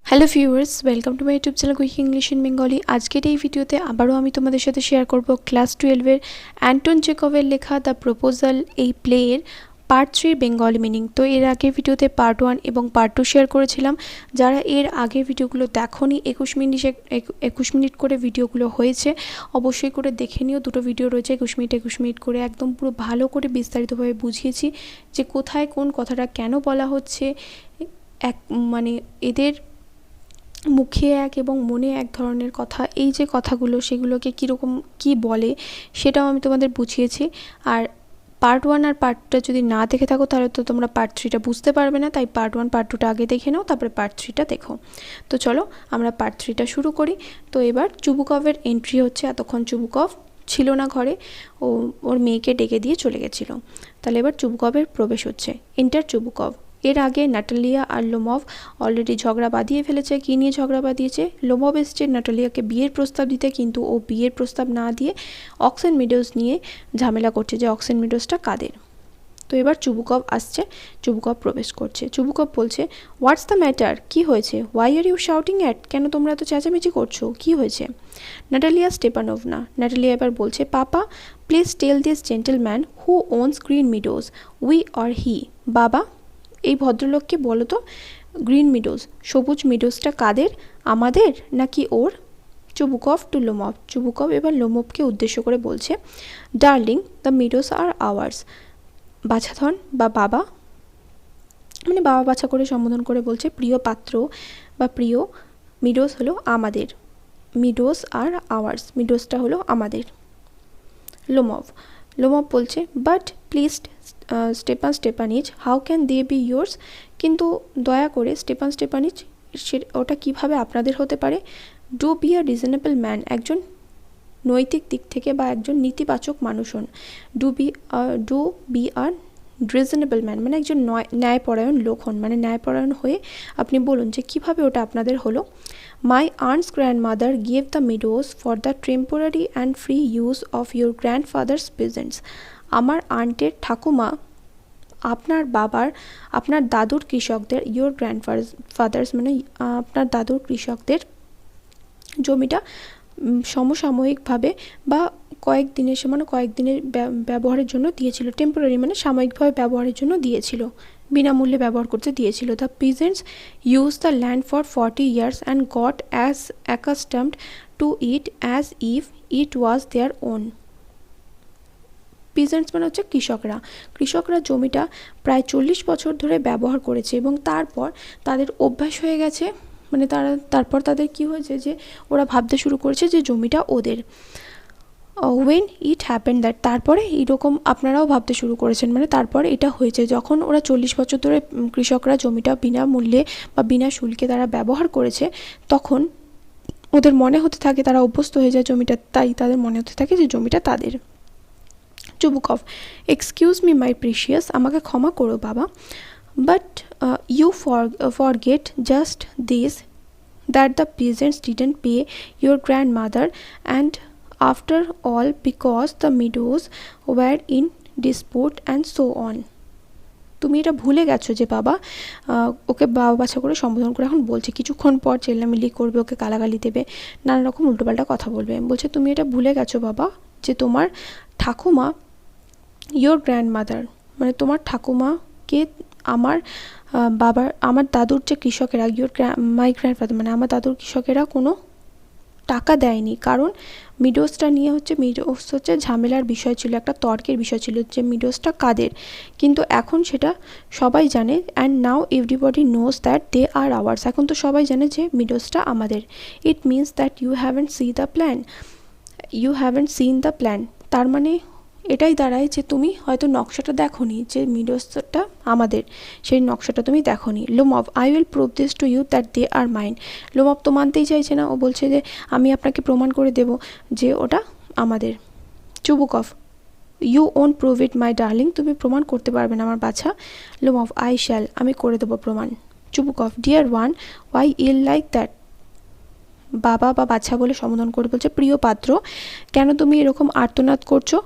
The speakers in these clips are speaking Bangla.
Hello viewers, welcome to my YouTube channel quick English in Bengali. আজকের এই ভিডিওতে আবারও আমি তোমাদের সাথে শেয়ার করব ক্লাস 12-এর অ্যান্টন চেকভের লেখা দ্য প্রপোজাল এই প্লেয়ের পার্ট 3 বেঙ্গলি মিনিং। তো এর আগের ভিডিওতে পার্ট 1 এবং পার্ট 2 শেয়ার করেছিলাম। যারা এর আগের ভিডিওগুলো দেখোনি, 21 মিনিট করে ভিডিওগুলো হয়েছে, অবশ্যই করে দেখে নিও। দুটো ভিডিও রয়েছে 21 মিনিট করে, একদম পুরো ভালো করে বিস্তারিতভাবে বুঝিয়েছি যে কোথায় কোন কথাটা কেন বলা হচ্ছে। মানে এদের মুখে এক এবং মনে এক ধরনের কথা, এই যে কথাগুলো সেগুলোকে কীরকম কী বলে সেটাও আমি তোমাদের বুঝিয়েছি। আর পার্ট 1 আর পার্ট 2টা যদি না দেখে থাকো তাহলে তো তোমরা পার্ট 3টা বুঝতে পারবে না, তাই পার্ট 1 পার্ট 2টা আগে দেখে নাও, তারপরে পার্ট 3টা দেখো। তো চলো আমরা পার্ট 3টা শুরু করি। তো এবার চুবুকভের এন্ট্রি হচ্ছে। এতক্ষণ চুবুকভ ছিল না ঘরে, ওর মেয়েকে ডেকে দিয়ে চলে গেছিলো। তাহলে এবার চুবুকভের প্রবেশ হচ্ছে। Enter Chubukov. এর আগে নাটালিয়া আর লোমভ অলরেডি ঝগড়া বাঁধিয়ে ফেলেছে। কী নিয়ে ঝগড়া বাঁধিয়েছে? লোমভ এসছে নাটালিয়াকে বিয়ের প্রস্তাব দিতে, কিন্তু ও বিয়ের প্রস্তাব না দিয়ে অক্সেন মিডোজ নিয়ে ঝামেলা করছে যে অক্সেন মিডোজটা কাদের। তো এবার চুবুকভ আসছে, চুবুকভ প্রবেশ করছে। চুবুকভ বলছে, হোয়াটস দ্য ম্যাটার? কী হয়েছে? Why are you shouting at? কেন তোমরা এত চেঁচামেচি করছো? কী হয়েছে? Natalia Stepanovna. নাটালিয়া এবার বলছে, papa please tell this gentleman who owns green meadows, we or he? বাবা, এই ভদ্রলোককে বলো তো, গ্রিন মিডোজ, সবুজ মিডোজটা কাদের, আমাদের নাকি ওর? Chubukov to Lomov. চুবুকভ এবার লোমভকে উদ্দেশ্য করে বলছে, darling the meadows are ours. বাছাধন বা বাবা, মানে বাবা বাছা করে সম্বোধন করে বলছে, প্রিয় পাত্র বা প্রিয় মিডোজ হলো আমাদের, মিডোজ আর আওয়ার্স, মিডোজটা হলো আমাদের। লোমভ বলছে, but please Stepanich how can they be yours? কিন্তু দয়া করে স্টেপানিচ, ওটা কিভাবে আপনাদের হতে পারে? Do be a reasonable man, একজন নৈতিক দিক থেকে বা একজন নীতিবাচক মানুষ হন। Do be are reasonable man মানে একজন ন্যায়পরায়ণ লোক হন, মানে ন্যায়পরায়ণ হয়ে আপনি বলুন যে কিভাবে ওটা আপনাদের হলো। My aunt's grandmother gave the meadows for the temporary and free use of your grandfather's peasants. আমার আন্টের ঠাকুমা আপনার দাদুর কৃষকদের, ইউর গ্র্যান্ডফাদার্স মানে আপনার দাদুর কৃষকদের জমিটা সমসাময়িকভাবে বা কয়েকদিনের ব্যবহারের জন্য দিয়েছিল। টেম্পোরারি মানে সাময়িকভাবে ব্যবহারের জন্য দিয়েছিল, বিনামূল্যে ব্যবহার করতে দিয়েছিল। The peasants use the land for 40 years and got as accustomed to it as if it was their own. Peasants মানে হচ্ছে কৃষকরা জমিটা প্রায় 40 বছর ধরে ব্যবহার করেছে এবং তারপর তাদের অভ্যাস হয়ে গেছে, মানে তারপর তাদের কি হয়েছে যে ওরা ভাবতে শুরু করেছে যে জমিটা ওদের। ওয়েন ইট হ্যাপেন্ড দ্যাট, তারপরে এইরকম আপনারাও ভাবতে শুরু করেছেন, মানে তারপর এটা হয়েছে যখন ওরা 40 বছর ধরে কৃষকরা জমিটা বিনামূল্যে বা বিনা শুল্কে তারা ব্যবহার করেছে, তখন ওদের মনে হতে থাকে, তারা অভ্যস্ত হয়ে যায় জমিটা, তাই তাদের মনে হতে থাকে যে জমিটা তাদের। Chubukov, excuse me my precious, আমাকে ক্ষমা করো বাবা, but you forget just this, that the peasants didn't pay your grandmother and after all because the meadows were in dispute and so on. তুমি এটা ভুলে গেছো যে বাবা, ওকে বাবা বাছা করে সম্বোধন করে এখন বলছে, কিছুক্ষণ পর চেল্লামিল্লি করবে, ওকে গালাগালি দেবে, নানা রকম উল্টোপাল্টা কথা বলবে। বলছে তুমি এটা ভুলে গেছো বাবা যে তোমার ঠাকুমা, ইয়োর গ্র্যান্ডমাদার মানে তোমার ঠাকুমাকে আমার দাদুর যে কৃষকেরা, মাই গ্র্যান্ডফাদার মানে আমার দাদুর কৃষকেরা কোনো টাকা দেয়নি, কারণ মিডোজটা নিয়ে মিডোজ হচ্ছে ঝামেলার বিষয় ছিল, একটা তর্কের বিষয় ছিল যে মিডোজটা কাদের। কিন্তু এখন সেটা সবাই জানে, and now everybody knows that they are ours, এখন তো সবাই জানে যে মিডোজটা আমাদের। It means that you haven't seen the plan, তার মানে এটাই দাঁড়ায় যে তুমি হয়তো নকশাটা দেখোনি, যে মিডোজটা আমাদের, সেই নকশাটা তুমি দেখোনি। Lomov, I will prove this to you that they are mine. Lomov তো মানতেই চাইছে না, ও বলছে যে আমি আপনাকে প্রমাণ করে দেব যে ওটা আমাদের। Chubukov, you won't prove it my darling, তুমি প্রমাণ করতে পারবে না আমার বাছা। লোমভ, আই শ্যাল, আমি করে দেবো প্রমাণ। Chubukov, dear one, why yell like that, বাবা বা বাচ্চা বলে সম্বোধন করে বলছে, প্রিয় পাত্র, কেন তুমি এরকম আর্তনাদ করছো?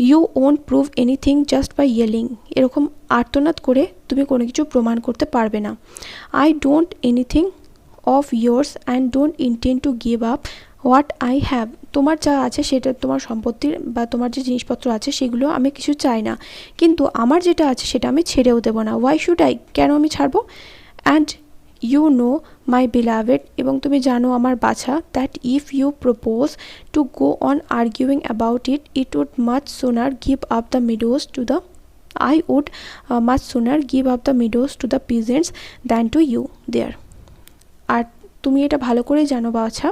You won't prove anything just by yelling, এরকম আর্তনাদ করে তুমি কোনো কিছু প্রমাণ করতে পারবে না। I don't anything of yours and don't intend to give up what I have. তোমার যা আছে সেটা, তোমার সম্পত্তির বা তোমার যে জিনিসপত্র আছে সেগুলো আমি কিছু চাই না, কিন্তু আমার যেটা আছে সেটা আমি ছেড়েও দেবো না। why should I, কেন আমি ছাড়বো? and you know my beloved, এবং তুমি জানো আমার বাছা, that if you propose to go on arguing about it, it would much sooner give up the meadows to the I would much sooner give up the meadows to the peasants than to you there. আর তুমি এটা ভালো করে জানো বাছা,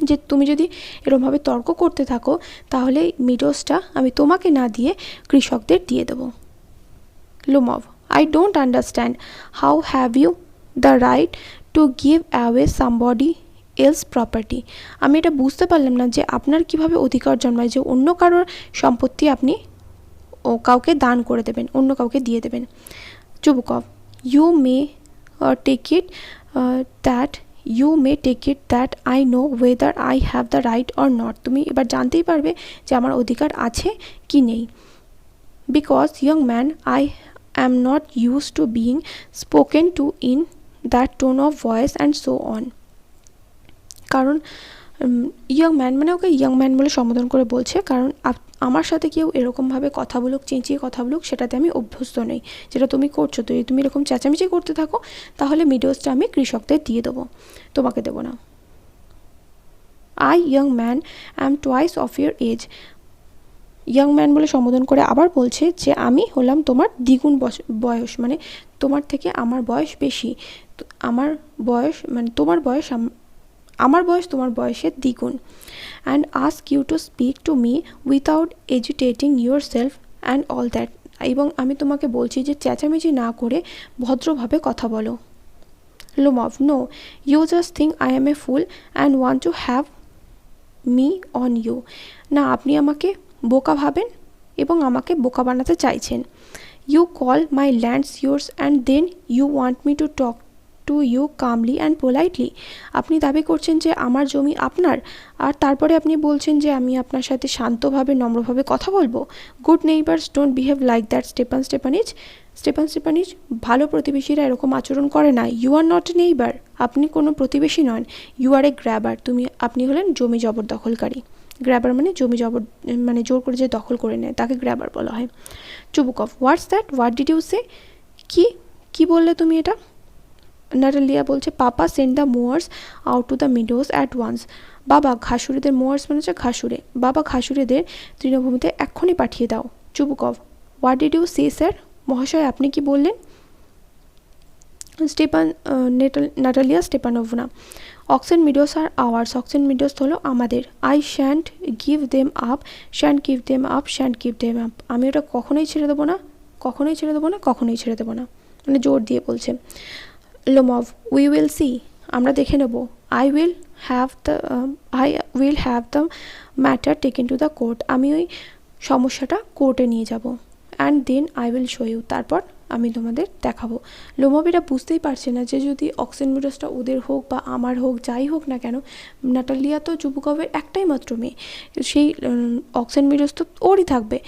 যে তুমি যদি এরকমভাবে তর্ক করতে থাকো তাহলে মিডোসটা আমি তোমাকে না দিয়ে কৃষকদের দিয়ে দেবো। লুমভ, I don't understand. How have you the right to give away somebody else property? আমি এটা বুঝতে পারলাম না যে আপনার কিভাবে অধিকার জন্মায় যে অন্য কারোর সম্পত্তি আপনি কাউকে দান করে দেবেন, অন্য কাউকে দিয়ে দেবেন। Chubukov, you may take it that I know whether I have the right or not. তুমি এবার জানতেই পারবে যে আমার অধিকার আছে কি নেই। because young man, I am not used to being spoken to in that tone of voice and so on. কারণ ইয়ং ম্যান, মানে ওকে ইয়ং ম্যান বলে সম্বোধন করে বলছে, কারণ আমার সাথে কেউ এরকমভাবে কথা বলুক, চেঁচিয়ে কথা বলুক, সেটাতে আমি অভ্যস্ত নই। যেটা তুমি করছো, তো তুমি এরকম চেঁচামেচি করতে থাকো তাহলে মিডোসটা আমি কৃষকদের দিয়ে দেবো, তোমাকে দেবো না। I young man am twice of your age. Young man বলে সম্বোধন করে আবার বলছে যে আমি হলাম তোমার দ্বিগুণ বয়স, মানে তোমার থেকে আমার বয়স বেশি, আমার বয়স মানে তোমার বয়স, আমার বয়স তোমার বয়সের দ্বিগুণ। and ask you to speak to me without agitating yourself and all that. এবং আমি তোমাকে বলছি যে চেঁচামেচি না করে ভদ্রভাবে কথা বলো। লুমভ, no, you just think I am a fool and want to have me on you. না, আপনি আমাকে বোকা ভাবেন এবং আমাকে বোকা বানাতে চাইছেন। you call my lands yours and then you want me to talk to you calmly and politely. আপনি দাবি করছেন যে আমার জমি আপনার, আর তারপরে আপনি বলছেন যে আমি আপনার সাথে শান্তভাবে নম্রভাবে কথা বলবো। Good neighbours don't behave like that, Stepanich, ভালো প্রতিবেশীরা এরকম আচরণ করে না। You are not a neighbour, আপনি কোনো প্রতিবেশী নন। ইউ আর এ গ্র্যাবার, আপনি হলেন জমি জবরদখলকারী। গ্র্যাবার মানে জমি মানে জোর করে যে দখল করে নেয় তাকে গ্র্যাবার বলা হয়। Chubukov, what's that, what did you say, কি বললে তুমি এটা? নাটালিয়া বলছে, papa send the mowers out to the meadows at once. বাবা ঘাসুরেদের, মোয়ার্স মানে হচ্ছে ঘাসুরে, বাবা ঘাসুরেদের তৃণভূমিতে এক্ষুনি পাঠিয়ে দাও। Chubukov, what did you say sir, মহাশয় আপনি কি বললেন? Natalia Stepanovna, oxen meadows are ours, oxen meadows হলো আমাদের। I shan't give them up, আমি ওটা কখনোই ছেড়ে দেবো না, মানে জোর দিয়ে বলছে। লুমভ, উই উইল সি, আমরা দেখে নেব। I will have the matter taken to the court, আমি ওই সমস্যাটা কোর্টে নিয়ে যাব। and then I will show you, তারপর আমি তোমাদের দেখাবো। লুমভ এটা বুঝতেই পারছে না যে যদি অক্সেন মিডোসটা ওদের হোক বা আমার হোক, যাই হোক না কেন, নাটালিয়া তো চুবুকভের একটাই মাত্র মেয়ে, সেই অক্সেন মিডোস তো ওরই থাকবে।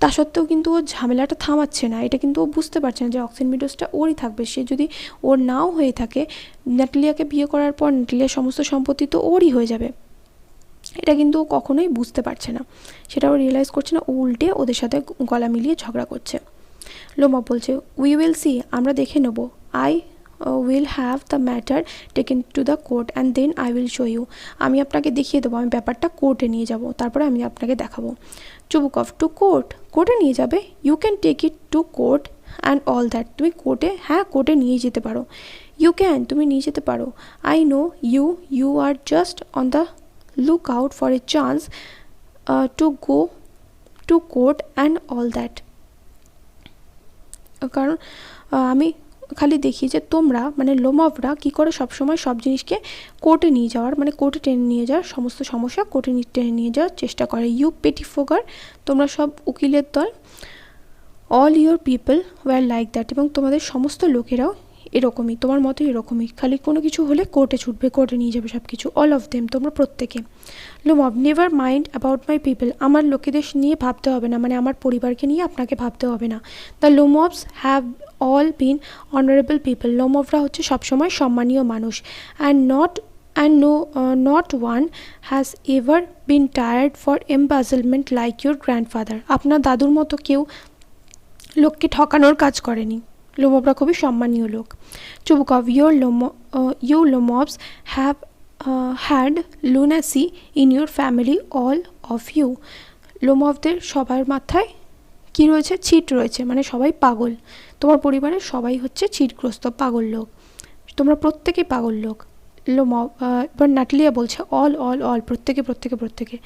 তা সত্ত্বেও কিন্তু ও ঝামেলাটা থামাচ্ছে না, এটা কিন্তু ও বুঝতে পারছে না যে অক্সেন মিডোসটা ওরই থাকবে। সে যদি ওর নাও হয়ে থাকে, নাটালিয়াকে বিয়ে করার পর নাটালিয়ার সমস্ত সম্পত্তি তো ওরই হয়ে যাবে। এটা কিন্তু ও কখনোই বুঝতে পারছে না, সেটা ও রিয়েলাইজ করছে না, ও উল্টে ওদের সাথে গলা মিলিয়ে ঝগড়া করছে। লুমভ বলছে, উই উইল সি, আমরা দেখে নেব। I will have the matter taken to the court and then I will show you, আমি আপনাকে দেখিয়ে দেবো, আমি ব্যাপারটা কোর্টে নিয়ে যাব, তারপরে আমি আপনাকে দেখাবো। চুবুকভ, টু কোর্ট, কোর্টে নিয়ে যাবে? You can take it to court and all that, তুমি কোর্টে, হ্যাঁ কোর্টে নিয়ে যেতে পারো। ইউ ক্যান, তুমি নিয়ে যেতে পারো। I know you are just on the look out for a chance to go to court and all that, কারণ আমি খালি দেখি যে তোমরা মানে লোমভরা কী করে সবসময় সব জিনিসকে কোর্টে নিয়ে যাওয়ার, মানে কোর্টে টেনে নিয়ে যাওয়ার, সমস্ত সমস্যা কোর্টে টেনে নিয়ে যাওয়ার চেষ্টা করে। ইউ পেটি ফোগার, তোমরা সব উকিলের দল। All your people were like that, এবং তোমাদের সমস্ত লোকেরাও এরকমই, তোমার মতো এরকমই, খালি কোনো কিছু হলে কোর্টে ছুটবে, কোর্টে নিয়ে যাবে সব কিছু। অল অফ দেম, তোমরা প্রত্যেকে। লুমভ, never mind about my people, আমার লোকেদের নিয়ে ভাবতে হবে না, মানে আমার পরিবারকে নিয়ে আপনাকে ভাবতে হবে না। The Lomovs have all been honorable people. লোমভরা হচ্ছে সবসময় সম্মানীয় মানুষ। Not one has ever been tired for embezzlement like your grandfather. আপনার দাদুর মতো কেউ লোককে ঠকানোর কাজ করেনি। লোমভরা খুবই সম্মানীয় লোক। Chubukov, you Lomovs have had lunacy in your family, all of you. লোমভদের সবার মাথায় কি রয়েছে? ছিট রয়েছে, মানে সবাই পাগল। তোমার পরিবারের সবাই হচ্ছে ছিটগ্রস্ত, পাগল লোক, তোমরা প্রত্যেকেই পাগল লোক। লোমভ এবার নাটালিয়া বলছে অল প্রত্যেকে।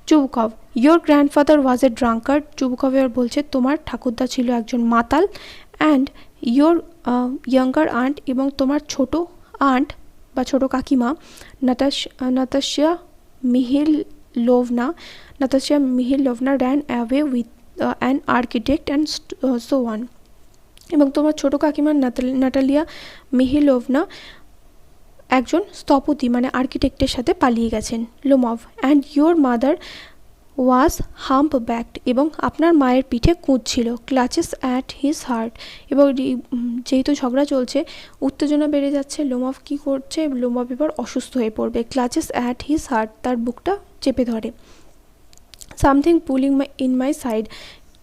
Chubukov, your grandfather was a drunkard. চুবুকভ এবার বলছে তোমার ঠাকুরদা ছিল একজন মাতাল। অ্যান্ড ইয়োর ইয়াঙ্গার আন্ট, এবং তোমার ছোট আন্ট বা ছোট কাকিমা Nastasya Mikhailovna ran away with an architect and so on. এবং তোমার ছোট কাকিমা নাটালিয়া মিহিলোভনা একজন স্থপতি মানে আর্কিটেক্টের সাথে পালিয়ে গেছেন। Lomov, and your mother was hump backed, এবং আপনার মায়ের পিঠে কুঁচ ছিল। ক্লাচেস অ্যাট হিজ হার্ট, এবং যেহেতু ঝগড়া চলছে, উত্তেজনা বেড়ে যাচ্ছে, লোমভ কী করছে? লোমভ এবার অসুস্থ হয়ে পড়বে। ক্লাচেস অ্যাট হিজ হার্ট, তার বুকটা চেপে ধরে। Something pulling in my side,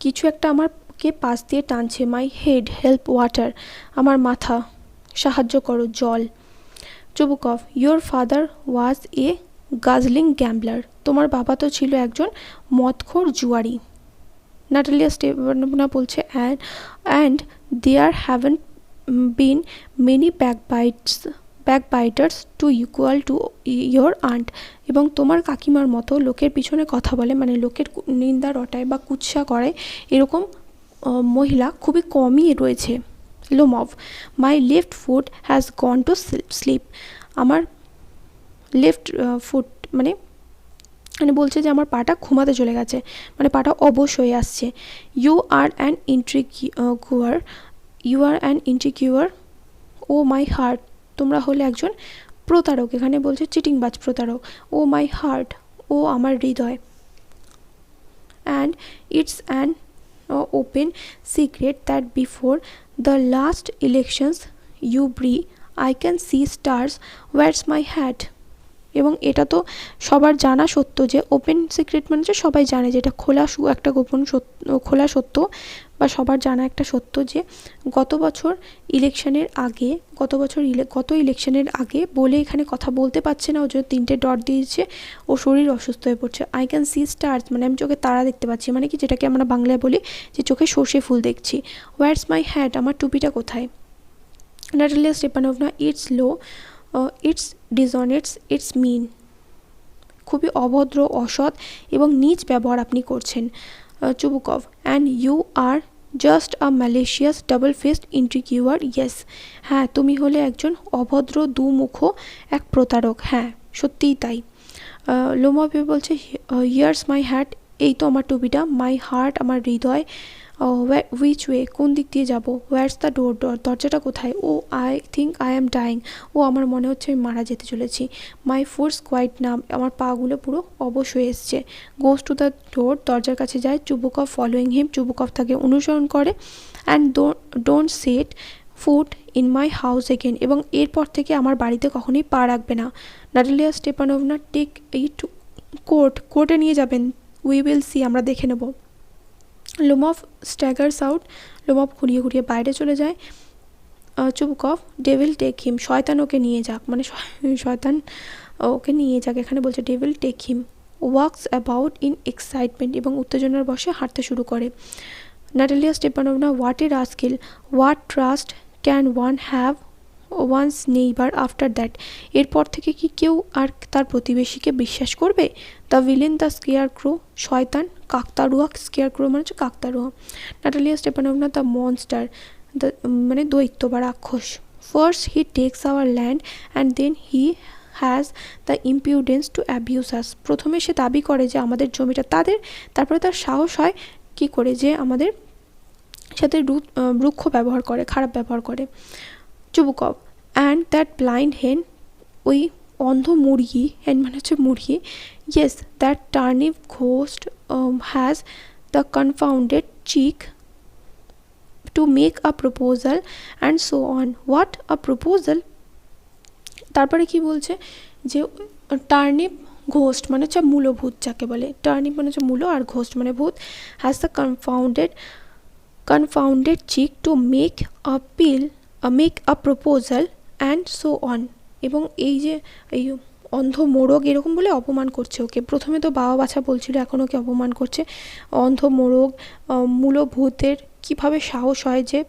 কিছু একটা আমাকে পাশ দিয়ে টানছে। মাই হেড হেল্প ওয়াটার, আমার মাথা সাহায্য করো, জল। Chubukov, your father was a guzzling gambler, তোমার বাবা তো ছিল একজন মদখোর জুয়ারি। নাটালিয়া স্টেপানোভনা বলছে and there haven't been many backbiters to equal to your aunt, এবং তোমার কাকিমার মতো লোকের পিছনে কথা বলে, মানে লোকের নিন্দা রটায় বা কুৎসা করে, এরকম মহিলা খুবই কমই রয়েছে। Lomov, my left foot has gone to sleep, আমার লেফট ফুট মানে বলছে যে আমার পাটা ঘুমাতে চলে গেছে, মানে পাটা অবশ হয়ে আসছে। You are an intriguer oh my heart, তোমরা হলে একজন প্রতারক, এখানে বলছে চিটিংবাজ প্রতারক। ও মাই হার্ট, ও আমার হৃদয়। And it's an open secret that before the last elections you ব্রি I can see stars, what's my hat, এবং এটা তো সবার জানা সত্য যে ওপেন সিক্রেট মানে যে সবাই জানে যে এটা একটা গোপন খোলা সত্য বা সবার জানা একটা সত্য যে গত ইলেকশনের আগে বলে এখানে কথা বলতে পারছে না, ও জন্য 3টে ডট দিয়েছে, ও শরীর অসুস্থ হয়ে পড়ছে। আই ক্যান সি স্টার্স মানে আমি চোখে তারা দেখতে পাচ্ছি, মানে কি যেটাকে আমরা বাংলায় বলি যে চোখে সর্ষে ফুল দেখছি। হোয়াটস মাই হ্যাট, আমার টুপিটা কোথায়? Natalia Stepanovna, it's low, it's dishonest, it's mean, খুবই অভদ্র, অসৎ এবং নীচ ব্যবহার আপনি করছেন। Chubukov, and you are just a malicious double faced intriguer, yes, হ্যাঁ তুমি হলে একজন অভদ্র দুমুখ এক প্রতারক, হ্যাঁ সত্যিই তাই। লোমভ বলছে হিয়ার্স মাই হ্যাট, এই তো আমার টুপিটা। মাই হার্ট, আমার হৃদয়। হুইচ ওয়ে, কোন দিক দিয়ে যাব? হোয়াটস দ্য ডোর, দরজাটা কোথায়? Oh I think I am dying, ও আমার মনে হচ্ছে আমি মারা যেতে চলেছি। মাই ফুটস কোয়াইট নাম, আমার পাগুলো পুরো অবশ হয়ে এসছে। গোস টু দ্য ডোর, দরজার কাছে যায়। চুবুকভ ফলোয়িং হিম, চুবুকভ তাকে অনুসরণ করে। And don't set foot in my house again, এবং এরপর থেকে আমার বাড়িতে কখনোই পা রাখবে না। নাটালিয়া স্টেপানোভনা, টেক ইট কোর্টে নিয়ে যাবেন, উই উইল সি, আমরা দেখে নেব। লোমভ স্ট্যাগার্স আউট, লোমভ ঘুরিয়ে বাইরে চলে যায়। চুবুকভ, ডেভিল টেক হিম, শয়তান ওকে নিয়ে যাক, মানে শয়তান ওকে নিয়ে যাক, এখানে বলছে devil take him. Walks about in excitement, এবং উত্তেজনার বশে হাঁটতে শুরু করে। Natalia Stepanovna, what a rascal, what trust can one have one's neighbour after that, এরপর থেকে কি কেউ আর তার প্রতিবেশীকে বিশ্বাস করবে? The villain, the scarecrow, শয়তান, কাকতাড়ুয়া, স্কেয়ার ক্রো মানে হচ্ছে কাকতাড়ুয়া। নাটালিয়া স্টেপানোভনা, দ্য মনস্টার, মানে দৈত্য বা রাক্ষস। First he takes our land and then he has the ইম্পিউডেন্স two abuse আস, প্রথমে সে দাবি করে যে আমাদের জমিটা তাদের, তারপরে তার সাহস হয় কি করে যে আমাদের সাথে রুক্ষ ব্যবহার করে, খারাপ ব্যবহার করে। চুবুকভ, অ্যান্ড দ্যাট ব্লাইন্ড হেন, ওই অন্ধ মুরগি, হেন মানে হচ্ছে মুরগি। Yes, that turnip ghost has the confounded cheek to make a proposal and so on. What a proposal? তারপরে কি বলছে যে টার্নিপ ঘোস্ট মানে হচ্ছে মূলভূত যাকে বলে, টার্নিপ মানে হচ্ছে মূলো আর ঘোস্ট মানে ভূত, has the confounded cheek to make a proposal and so on. এবং এই যে এই অন্ধ মোরগ এরকম বলে অপমান করছে ওকে। প্রথমে তো বাবা বাছা বলছিল, এখন ওকে অপমান করছে। অন্ধ মোরগ, মূলভূতের কীভাবে সাহস হয় যে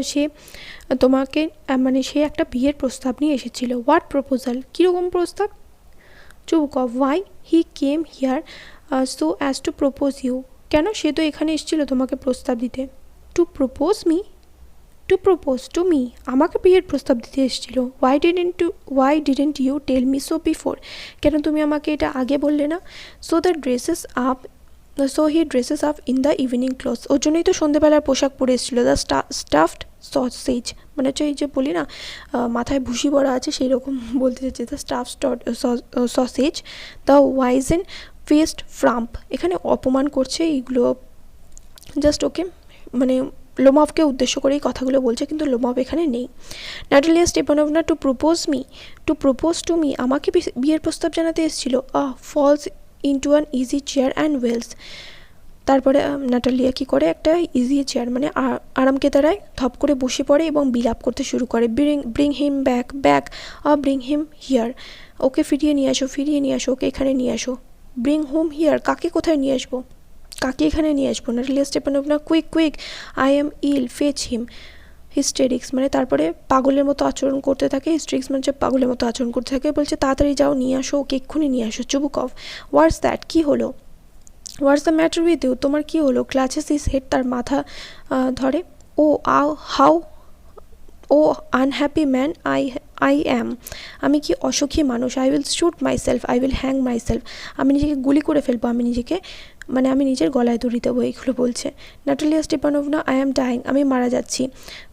সে তোমাকে মানে সে একটা বিয়ের প্রস্তাব নিয়ে এসেছিল। What proposal? কীরকম প্রস্তাব? Chubukov, why he came here so as to propose you. কেন? সে তো এখানে এসেছিল তোমাকে প্রস্তাব দিতে। To propose me? To propose to me? আমাকে বিয়ের প্রস্তাব দিতে এসেছিল। Why didn't you tell me so before? কেন তুমি আমাকে এটা আগে বললে না? So he dresses up in the evening clothes. ওর জন্যই তো সন্ধ্যেবেলার পোশাক পরে এসেছিলো। দ্য স্টাফড সসেজ মানে হচ্ছে এই যে বলি না মাথায় ভুসি ভরা আছে সেই রকম বলতে চাইছে। The stuffed sausage, the wizen faced frump. এখানে অপমান করছে, এইগুলো জাস্ট ওকে মানে লোমভকে উদ্দেশ্য করেই কথাগুলো বলছে, কিন্তু লোমভ এখানে নেই। Natalia Stepanovna to propose to me, আমাকে বিয়ের প্রস্তাব জানাতে এসেছিল। Falls into an easy chair and wails. তারপরে নাটালিয়া কি করে, একটা ইজি চেয়ার মানে আরামকে দাঁড়ায়, ধপ করে বসে পড়ে এবং বিলাপ করতে শুরু করে। Bring him back, bring him here. ওকে ফিরিয়ে নিয়ে আসো, ওকে এখানে নিয়ে আসো। ব্রিং হোম হিয়ার, কাকে কোথায় নিয়ে আসবো, কাকে এখানে নিয়ে আসবো? Natalia Stepanovna, quick I am ill, fetch him. Hysterics মানে তারপরে পাগলের মতো আচরণ করতে থাকে। হিস্টেরিক্স মানে পাগলের মতো আচরণ করতে থাকে, বলছে তাড়াতাড়ি যাও, নিয়ে আসো ওকে, এক্ষুনি নিয়ে আসো। চুবকভ, হোয়াটস দ্যাট? কী হলো? What's the matter with you? তোমার কী হলো? ক্লাচেস হিজ হেড, তার মাথা ধরে। Oh unhappy man I am, আমি কি অসুখী মানুষ। I will shoot myself, I will hang myself, আমি নিজেকে গুলি করে ফেলবো, আমি নিজের গলায় দড়ি দেবো, এইগুলো বলছে। Natalia Stepanovna, I am dying, আমি মারা যাচ্ছি।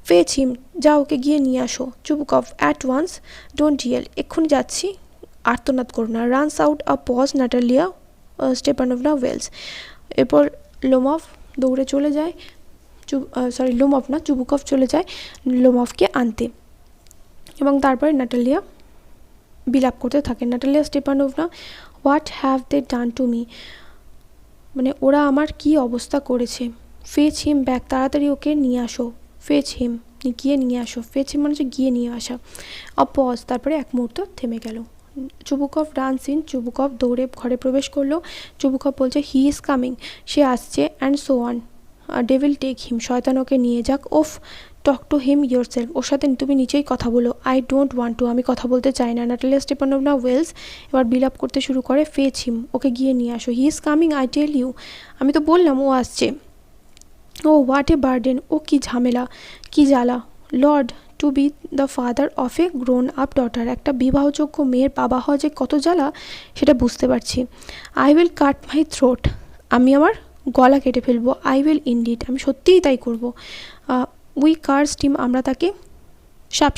ফেচ হিম, যা ওকে গিয়ে নিয়ে আসো। Chubukov, at once, don't yell, এক্ষুনি যাচ্ছি, আর্তনাদ করো না। Runs out a pause Natalia Stepanovna wails. এরপর লোমভ দৌড়ে চলে যায়, চুবকভ চলে যায় লোমভকে আনতে, এবং তারপরে নাটালিয়া বিলাপ করতে থাকে। Natalia Stepanovna, what have they done to me, মানে ওরা আমার কি অবস্থা করেছে। ফেচ হিম ব্যাক, তাড়াতাড়ি ওকে নিয়ে আসো। ফেচ হিম, গিয়ে নিয়ে আসো। ফেচ হিম মানে হচ্ছে গিয়ে নিয়ে আসা। অপজ, তারপরে এক মুহূর্ত থেমে গেল। চুবকভ রানস ইন, চুবকভ দৌড়ে ঘরে প্রবেশ করলো। চুবকভ বলছে হি ইজ কামিং, সে আসছে। And so on, devil take him, শয়তান ওকে নিয়ে যাক। ওফ, টক টু হিম ইয়োরসেলফ, ওর সাথে তুমি নিজেই কথা বলো। আই ডোন্ট ওয়ান্ট টু, আমি কথা বলতে চাই না। নাটালিয়া স্টেপানোভনা ওয়েলস এবার বিলাপ করতে শুরু করে। ফেচ হিম, ওকে গিয়ে নিয়ে আসো। He is coming, I tell you, আমি তো বললাম ও আসছে। ও হোয়াট এ বার্ডেন, ও কি ঝামেলা, কি জ্বালা। Lord, to be the father of a grown up daughter, একটা বিবাহযোগ্য মেয়ের বাবা হওয়া যে কত জ্বালা সেটা বুঝতে পারছি। I will cut my throat, আমি আমার গলা কেটে ফেলবো। আই উইল ইনডিড, আমি সত্যিই তাই করবো। উই কার্স টিম, আমরা তাকে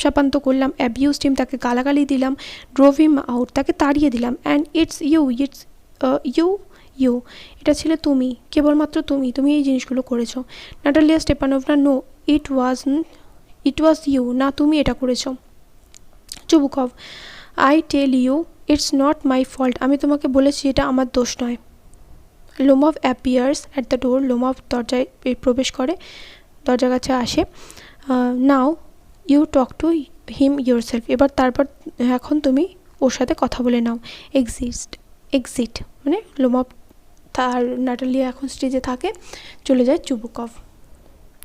শাপান্ত করলাম। অ্যাবিউজ টিম, তাকে গালাগালি দিলাম। ড্রোভ হিম আউট, তাকে তাড়িয়ে দিলাম। অ্যান্ড ইটস ইউ, এটা ছিল তুমি, কেবলমাত্র তুমি এই জিনিসগুলো করেছো। Natalia Stepanovna, no it was you, না তুমি এটা করেছো। Chubukov, I tell you it's not my fault, আমি তোমাকে বলেছি এটা আমার দোষ নয়। Lomov appears at the door, Lomov দরজায় প্রবেশ করে, দরজার কাছে আসে। Now you talk to him yourself, তারপর এখন তুমি ওর সাথে কথা বলে নাও। এক্সিট মানে লোমভ তার নাটালিয়া এখন স্টেজে থাকে, চলে যায় চুবকভ।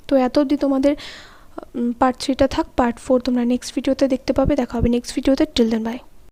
তো এত অবধি তোমাদের পার্ট 3টা থাক। পার্ট 4 তোমরা নেক্সট ভিডিওতে দেখতে পাবে। দেখা হবে নেক্সট ভিডিওতে। Till then by.